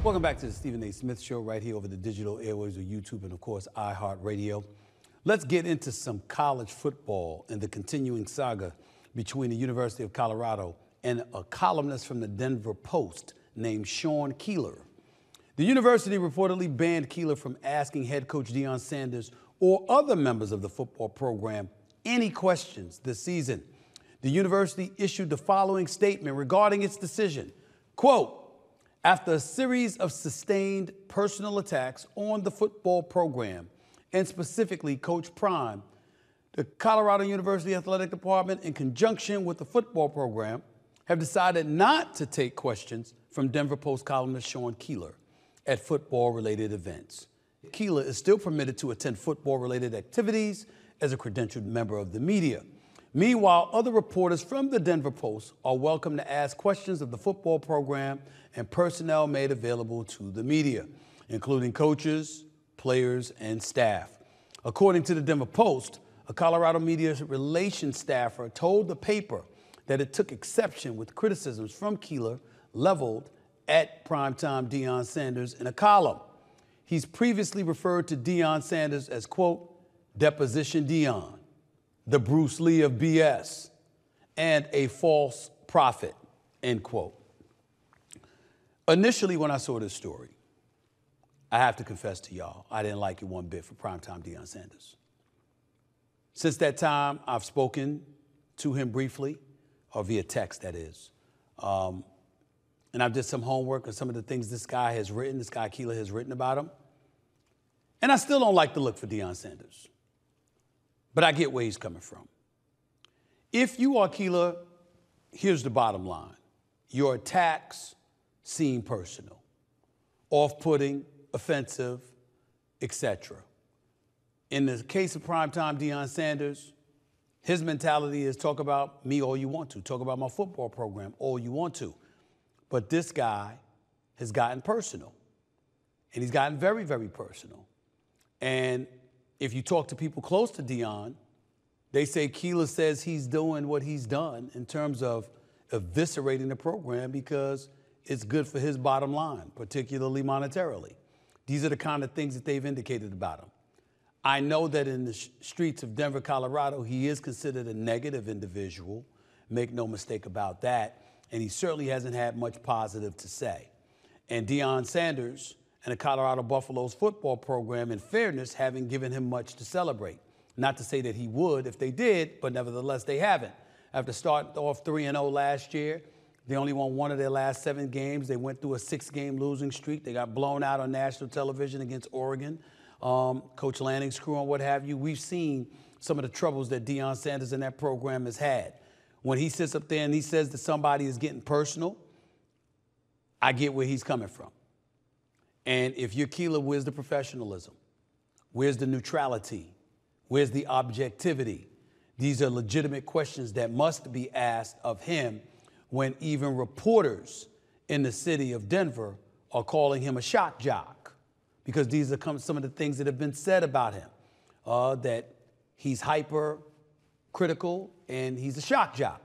Welcome back to the Stephen A. Smith Show right here over the digital airwaves of YouTube and, of course, iHeartRadio. Let's get into some college football and the continuing saga between the University of Colorado and a columnist from the Denver Post named Sean Keeler. The university reportedly banned Keeler from asking head coach Deion Sanders or other members of the football program any questions this season. The university issued the following statement regarding its decision. Quote, after a series of sustained personal attacks on the football program, and specifically Coach Prime, the Colorado University Athletic Department, in conjunction with the football program, have decided not to take questions from Denver Post columnist Sean Keeler at football-related events. Keeler is still permitted to attend football-related activities as a credentialed member of the media. Meanwhile, other reporters from the Denver Post are welcome to ask questions of the football program and personnel made available to the media, including coaches, players, and staff. According to the Denver Post, a Colorado media relations staffer told the paper that it took exception with criticisms from Keeler leveled at primetime Deion Sanders in a column. He's previously referred to Deion Sanders as, quote, Deposition Deion, the Bruce Lee of BS, and a false prophet, end quote. Initially, when I saw this story, I have to confess to y'all, I didn't like it one bit for primetime Deion Sanders. Since that time, I've spoken to him briefly, or via text, that is. And I've did some homework on some of the things this guy Keeler has written about him. And I still don't like the look for Deion Sanders. But I get where he's coming from. If you are Keeler, here's the bottom line. Your attacks seem personal, off-putting, offensive, etc. In the case of primetime Deion Sanders, his mentality is talk about me all you want to, talk about my football program all you want to. But this guy has gotten personal, and he's gotten very, very personal. And if you talk to people close to Deion, they say Keeler says he's doing what he's done in terms of eviscerating the program because it's good for his bottom line, particularly monetarily. These are the kind of things that they've indicated about him. I know that in the streets of Denver, Colorado, he is considered a negative individual. Make no mistake about that. And he certainly hasn't had much positive to say. And Deion Sanders and the Colorado Buffaloes football program, in fairness, haven't given him much to celebrate. Not to say that he would if they did, but nevertheless, they haven't. After starting off 3-0 last year, they only won one of their last 7 games. They went through a 6-game losing streak. They got blown out on national television against Oregon, Coach Lanning's crew and what have you. We've seen some of the troubles that Deion Sanders and that program has had. When he sits up there and he says that somebody is getting personal, I get where he's coming from. And if you're Keeler, where's the professionalism? Where's the neutrality? Where's the objectivity? These are legitimate questions that must be asked of him when even reporters in the city of Denver are calling him a shock jock, because these are some of the things that have been said about him, that he's hyper-critical and he's a shock jock.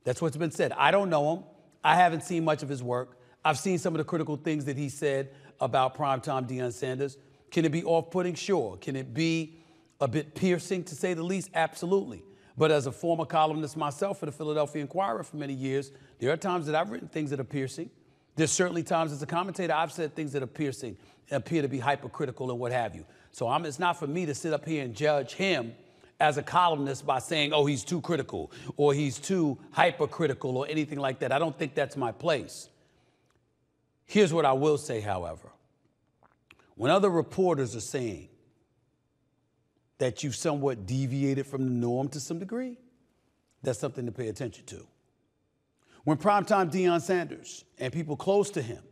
That's what's been said. I don't know him. I haven't seen much of his work. I've seen some of the critical things that he said about primetime Deion Sanders. Can it be off-putting? Sure. Can it be a bit piercing, to say the least? Absolutely. But as a former columnist myself for the Philadelphia Inquirer for many years, there are times that I've written things that are piercing. There's certainly times as a commentator I've said things that are piercing, appear to be hypercritical and what have you. So it's not for me to sit up here and judge him as a columnist by saying, oh, he's too critical or he's too hypercritical or anything like that. I don't think that's my place. Here's what I will say, however. When other reporters are saying that you've somewhat deviated from the norm to some degree, that's something to pay attention to. When primetime Deion Sanders and people close to him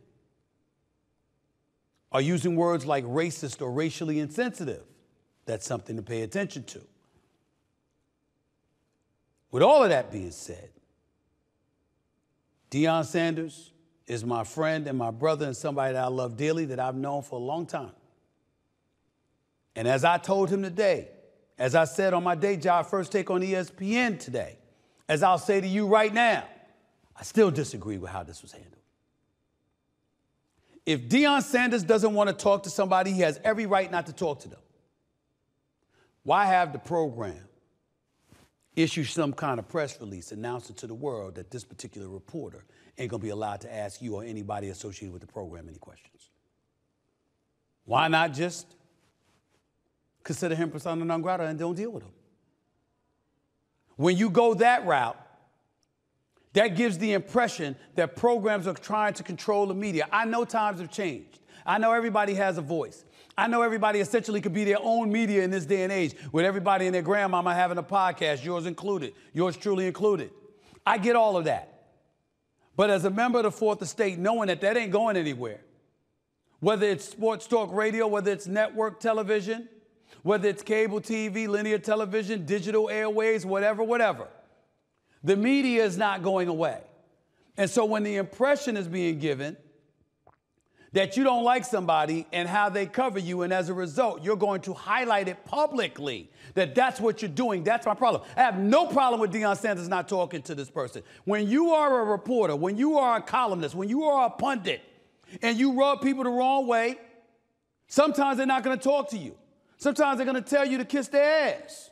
are using words like racist or racially insensitive, that's something to pay attention to. With all of that being said, Deion Sanders is my friend and my brother and somebody that I love dearly, that I've known for a long time. And as I told him today, as I said on my day job, First Take on ESPN today, as I'll say to you right now, I still disagree with how this was handled. If Deion Sanders doesn't want to talk to somebody, he has every right not to talk to them. Why have the program issue some kind of press release announcing to the world that this particular reporter ain't going to be allowed to ask you or anybody associated with the program any questions? Why not just consider him persona non grata and don't deal with him? When you go that route, that gives the impression that programs are trying to control the media. I know times have changed. I know everybody has a voice. I know everybody essentially could be their own media in this day and age, with everybody and their grandmama having a podcast, yours included, yours truly included. I get all of that. But as a member of the Fourth Estate, knowing that that ain't going anywhere, whether it's sports talk radio, whether it's network television, whether it's cable TV, linear television, digital airways, whatever, the media is not going away. And so when the impression is being given that you don't like somebody and how they cover you, and as a result, you're going to highlight it publicly, that's what you're doing, that's my problem. I have no problem with Deion Sanders not talking to this person. When you are a reporter, when you are a columnist, when you are a pundit, and you rub people the wrong way, sometimes they're not going to talk to you. Sometimes they're going to tell you to kiss their ass.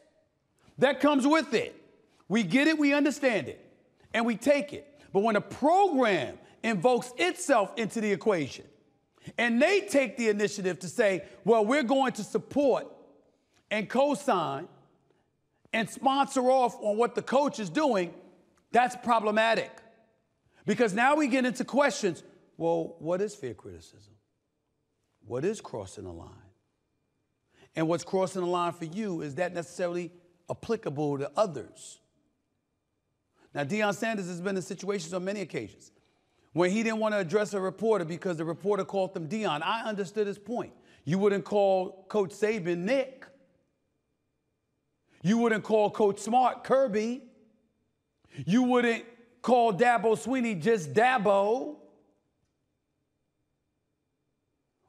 That comes with it. We get it, we understand it, and we take it. But when a program invokes itself into the equation, and they take the initiative to say, well, we're going to support and co-sign and sponsor off on what the coach is doing, that's problematic. Because now we get into questions, well, what is fair criticism? What is crossing the line? And what's crossing the line for you, is that necessarily applicable to others? Now, Deion Sanders has been in situations on many occasions when he didn't want to address a reporter because the reporter called him Deion. I understood his point. You wouldn't call Coach Saban Nick. You wouldn't call Coach Smart Kirby. You wouldn't call Dabo Swinney just Dabo.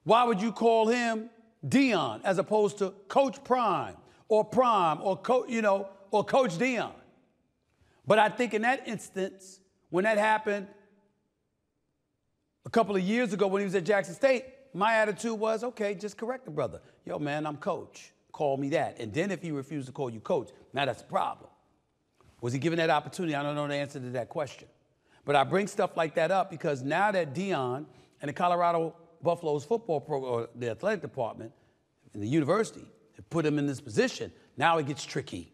Why would you call him Deion as opposed to Coach Prime or Coach Deion? But I think in that instance, when that happened a couple of years ago when he was at Jackson State, my attitude was, okay, just correct the brother. Yo, man, I'm coach. Call me that. And then if he refused to call you coach, now that's a problem. Was he given that opportunity? I don't know the answer to that question. But I bring stuff like that up because now that Deion and the Colorado Buffaloes football program, or the athletic department and the university have put him in this position, now it gets tricky.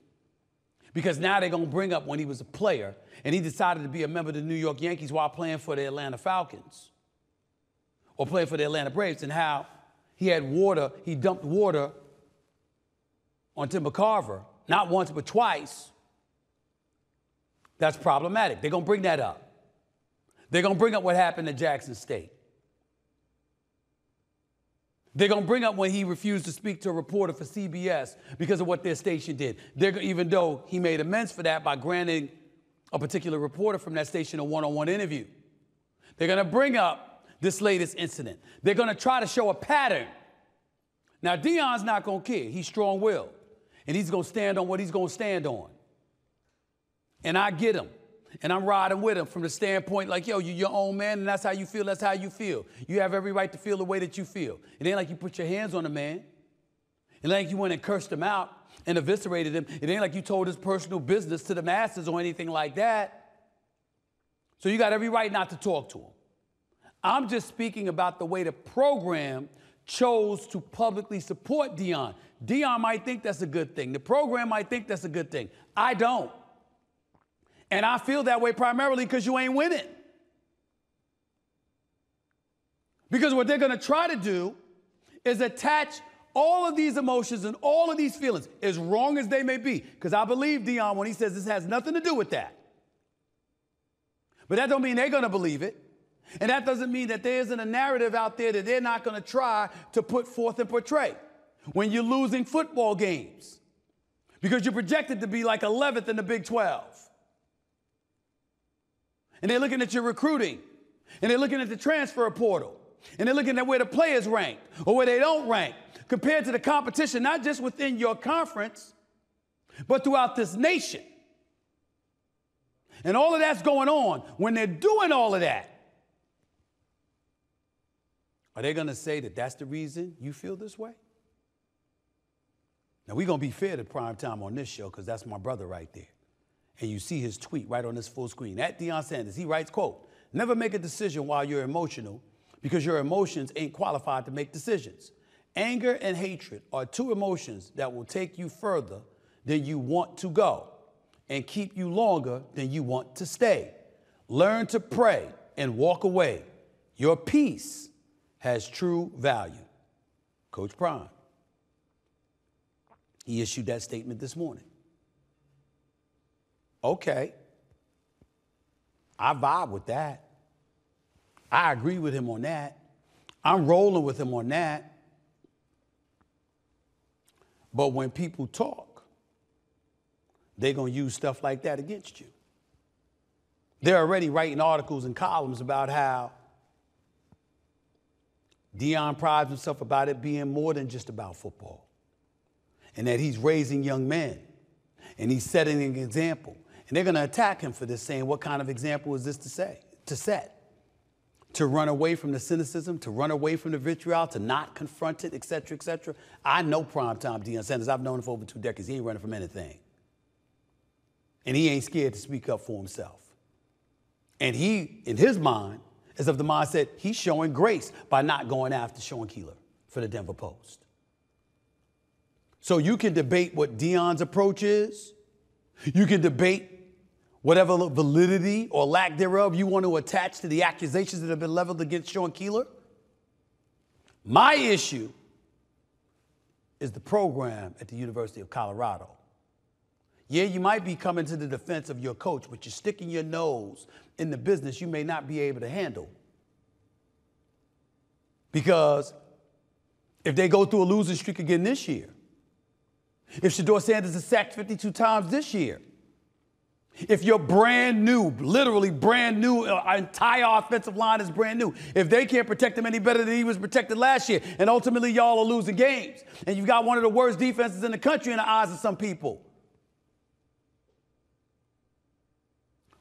Because now they're going to bring up when he was a player and he decided to be a member of the New York Yankees while playing for the Atlanta Falcons or playing for the Atlanta Braves, and how he dumped water on Tim McCarver, not once but twice. That's problematic. They're going to bring that up. They're going to bring up what happened at Jackson State. They're going to bring up when he refused to speak to a reporter for CBS because of what their station did. Even though he made amends for that by granting a particular reporter from that station a one-on-one interview. They're going to bring up this latest incident. They're going to try to show a pattern. Now, Deion's not going to care. He's strong-willed. And he's going to stand on what he's going to stand on. And I get him. And I'm riding with him from the standpoint like, yo, you're your own man, and that's how you feel, that's how you feel. You have every right to feel the way that you feel. It ain't like you put your hands on a man. It ain't like you went and cursed him out and eviscerated him. It ain't like you told his personal business to the masses or anything like that. So you got every right not to talk to him. I'm just speaking about the way the program chose to publicly support Deion. Deion might think that's a good thing. The program might think that's a good thing. I don't. And I feel that way primarily because you ain't winning. Because what they're going to try to do is attach all of these emotions and all of these feelings, as wrong as they may be, because I believe Deion when he says this has nothing to do with that. But that don't mean they're going to believe it. And that doesn't mean that there isn't a narrative out there that they're not going to try to put forth and portray. When you're losing football games because you're projected to be like 11th in the Big 12. And they're looking at your recruiting, and they're looking at the transfer portal, and they're looking at where the players rank or where they don't rank compared to the competition, not just within your conference, but throughout this nation. And all of that's going on. When they're doing all of that, Are they going to say that that's the reason you feel this way? Now, we're going to be fair to Primetime on this show because that's my brother right there. And you see his tweet right on this full screen. At Deion Sanders, he writes, quote, "Never make a decision while you're emotional because your emotions ain't qualified to make decisions. Anger and hatred are two emotions that will take you further than you want to go and keep you longer than you want to stay. Learn to pray and walk away. Your peace has true value." Coach Prime. He issued that statement this morning. Okay. I vibe with that. I agree with him on that. I'm rolling with him on that. But when people talk, they're going to use stuff like that against you. They're already writing articles and columns about how Deion prides himself about it being more than just about football, and that he's raising young men, and he's setting an example. And they're going to attack him for this, saying, what kind of example is this to set? To run away from the cynicism, to run away from the vitriol, to not confront it, et cetera, et cetera. I know Primetime Deion Sanders. I've known him for over 2 decades. He ain't running from anything. And he ain't scared to speak up for himself. And he, in his mind, is of the mindset he's showing grace by not going after Sean Keeler for the Denver Post. So you can debate what Deion's approach is. You can debate whatever validity or lack thereof you want to attach to the accusations that have been leveled against Sean Keeler. My issue is the program at the University of Colorado. Yeah, you might be coming to the defense of your coach, but you're sticking your nose in the business you may not be able to handle. Because if they go through a losing streak again this year, if Shedeur Sanders is sacked 52 times this year, if you're brand new, literally brand new, our entire offensive line is brand new, if they can't protect him any better than he was protected last year, and ultimately y'all are losing games, and you've got one of the worst defenses in the country in the eyes of some people,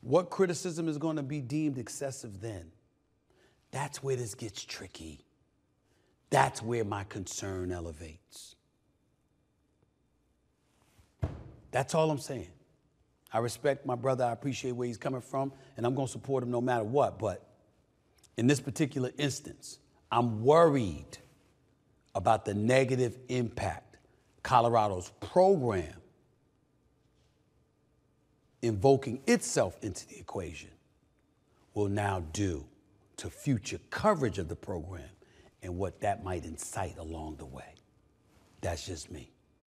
what criticism is going to be deemed excessive then? That's where this gets tricky. That's where my concern elevates. That's all I'm saying. I respect my brother. I appreciate where he's coming from, and I'm going to support him no matter what. But in this particular instance, I'm worried about the negative impact Colorado's program invoking itself into the equation will now do to future coverage of the program and what that might incite along the way. That's just me.